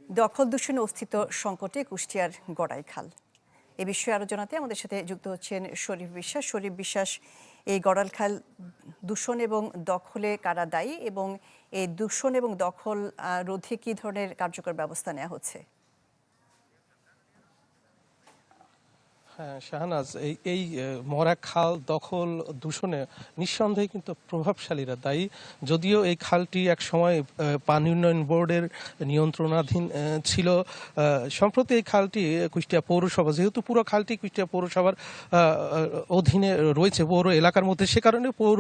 দখল দূষণে অস্তিত্ব সংকটে কুষ্টিয়ার গড়াই খাল। এ বিষয়ে আরো জানাতে আমাদের সাথে যুক্ত হচ্ছেন শরীফ বিশ্বাস। শরীফ বিশ্বাস, এই গড়াল খাল দূষণ এবং দখলে কারা দায়ী এবং এই দূষণ এবং দখল রোধে কী ধরনের কার্যকর ব্যবস্থা নেওয়া হচ্ছে? হ্যাঁ শাহনাজ, এই মরা খাল দখল দূষণে নিঃসন্দেহে কিন্তু প্রভাবশালীরা দায়ী। যদিও এই খালটি এক সময় পানি উন্নয়ন বোর্ডের নিয়ন্ত্রণাধীন ছিল, সম্প্রতি এই খালটি কুষ্টিয়া পৌরসভা, যেহেতু পুরো খালটি কুষ্টিয়া পৌরসভার অধীনে রয়েছে, পৌর এলাকার মধ্যে, সে কারণে পৌর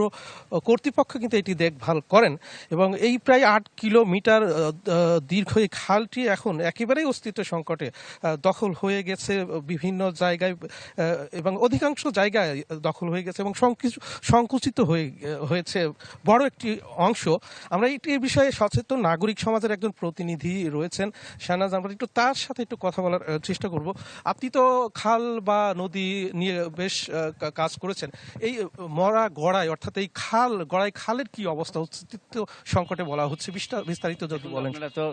কর্তৃপক্ষ কিন্তু এটি দেখভাল করেন এবং এই প্রায় ৮ কিলোমিটার দীর্ঘ এই খালটি এখন একেবারেই অস্তিত্ব সংকটে। দখল হয়ে গেছে বিভিন্ন জায়গায় এবং অধিকাংশ জায়গায় দখল হয়ে গেছে এবং সংকুচিত হয়েছে বড় একটি অংশ। আমরা এই বিষয়ে সচেতন নাগরিক সমাজের একজন প্রতিনিধি রয়েছেন শাহনাজ, আমরা একটু তার সাথে একটু কথা বলার চেষ্টা করব। আপনি তো খাল বা নদী নিয়ে বেশ কাজ করেছেন, এই মরা গড়াই অর্থাৎ এই গড়াই খালের কি অবস্থা, অস্তিত্ব সংকটে বলা হচ্ছে, বিস্তারিত যদি বলেন। আপনারা তো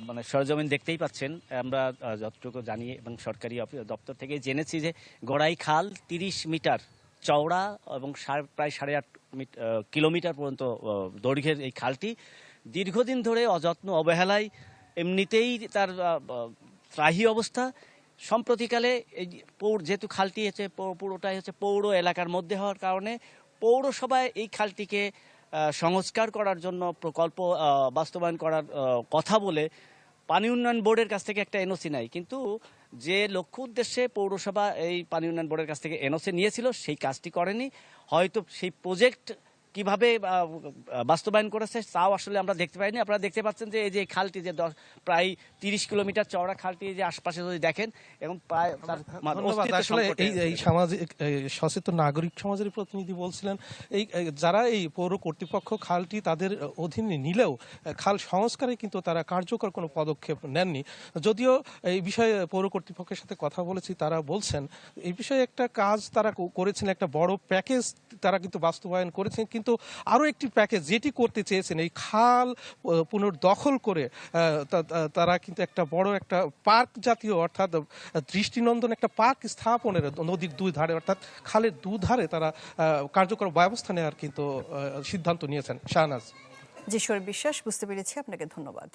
মানে সরজমিন দেখতেই পাচ্ছেন। আমরা যতটুকু জানি এবং সরকারি দপ্তর থেকে জেনেছি যে গড়াই খাল ৩০ মিটার চওড়া এবং প্রায় ৮.৫ কিলোমিটার পর্যন্ত দৈর্ঘ্যের এই খালটি দীর্ঘদিন ধরে অযত্ন অবহেলায় এমনিতেই তার ত্রাহি অবস্থা। সম্প্রতিকালে এই যেহেতু খালটি হচ্ছে পুরোটাই হচ্ছে পৌর এলাকার মধ্যে হওয়ার কারণে পৌরসভায় এই খালটিকে সংস্কার করার জন্য প্রকল্প বাস্তবায়ন করার কথা বলে পানি উন্নয়ন বোর্ডের কাছ থেকে একটা এনওসি নেয়, কিন্তু যে লক্ষ্য উদ্দেশ্যে পৌরসভা এই পানি উন্নয়ন বোর্ডের কাছ থেকে এনওসি নিয়েছিল সেই কাজটি করেনি। হয়তো সেই প্রজেক্ট কিভাবে বাস্তবায়ন করেছে তাও আসলে আমরা দেখতে পাইনি। আপনারা দেখতে পাচ্ছেন যে এই যে খালটি যে প্রায় ৩০ কিলোমিটার চওড়া খালটি যে আশপাশে যদি দেখেন এবং প্রায় আসলে এই সামাজিক সচেতন নাগরিক সমাজের প্রতিনিধি বলছিলেন, যারা এই পৌর কর্তৃপক্ষ খালটি তাদের অধীনে নিলেও খাল সংস্কারে কিন্তু তারা কার্যকর কোনো পদক্ষেপ নেননি। যদিও এই বিষয়ে পৌর কর্তৃপক্ষের সাথে কথা বলেছি, তারা বলছেন এই বিষয়ে একটা কাজ তারা করেছেন, একটা বড় প্যাকেজ তারা কিন্তু বাস্তবায়ন করেছেন, কিন্তু আরো একটি প্যাকেজ যেটি করতে চেয়েছেন এই খাল পুনর্দখল করে তারা কিন্তু একটা বড় একটা পার্ক জাতীয় অর্থাৎ দৃষ্টিনন্দন একটা পার্ক স্থাপনের নদীর দুই ধারে অর্থাৎ খালের দুধারে তারা কার্যকর ব্যবস্থা নেওয়ার কিন্তু সিদ্ধান্ত নিয়েছেন। শাহনাজ। জি শরীফ বিশ্বাস, বুঝতে পেরেছি, আপনাকে ধন্যবাদ।